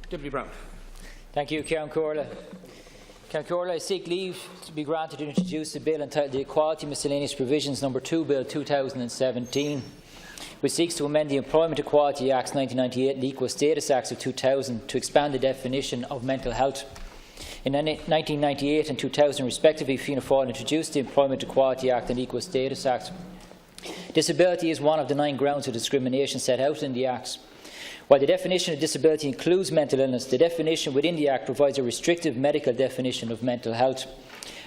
Deputy Browne. Thank you, Ceann Comhairle. Ceann Comhairle, I seek leave to be granted to introduce a bill entitled the Equality Miscellaneous Provisions No. 2 Bill 2017, which seeks to amend the Employment Equality Acts 1998 and the Equal Status Acts of 2000 to expand the definition of mental health. In 1998 and 2000, respectively, Fianna Fáil introduced the Employment Equality Act and Equal Status Act. Disability is one of the 9 grounds of discrimination set out in the Acts. While the definition of disability includes mental illness, the definition within the Act provides a restrictive medical definition of mental health.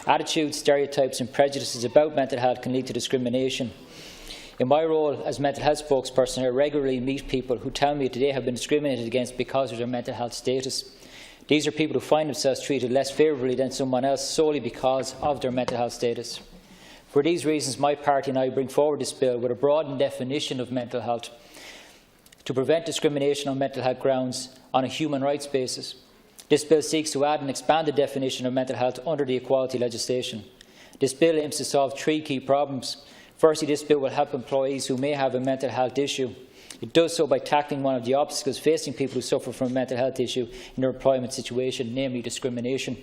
Attitudes, stereotypes and prejudices about mental health can lead to discrimination. In my role as mental health spokesperson, I regularly meet people who tell me that they have been discriminated against because of their mental health status. These are people who find themselves treated less favourably than someone else solely because of their mental health status. For these reasons, my party and I bring forward this bill with a broadened definition of mental health to prevent discrimination on mental health grounds on a human rights basis. This bill seeks to add an expanded definition of mental health under the equality legislation. This bill aims to solve 3 key problems. Firstly, this bill will help employees who may have a mental health issue. It does so by tackling one of the obstacles facing people who suffer from a mental health issue in their employment situation, namely discrimination.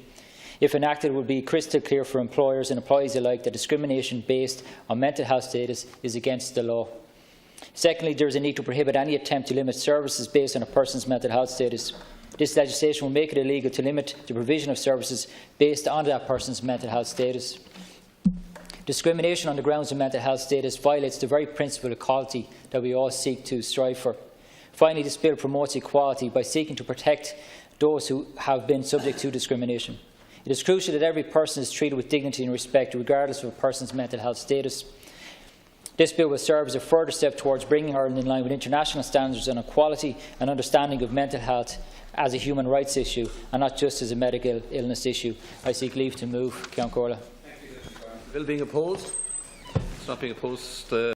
If enacted, it would be crystal clear for employers and employees alike that discrimination based on mental health status is against the law. Secondly, there is a need to prohibit any attempt to limit services based on a person's mental health status. This legislation will make it illegal to limit the provision of services based on that person's mental health status. Discrimination on the grounds of mental health status violates the very principle of equality that we all seek to strive for. Finally, this bill promotes equality by seeking to protect those who have been subject to discrimination. It is crucial that every person is treated with dignity and respect, regardless of a person's mental health status. This bill will serve as a further step towards bringing Ireland in line with international standards on equality and understanding of mental health as a human rights issue and not just as a medical illness issue. I seek leave to move. Ceann Comhairle. Bill being opposed? It's not being opposed.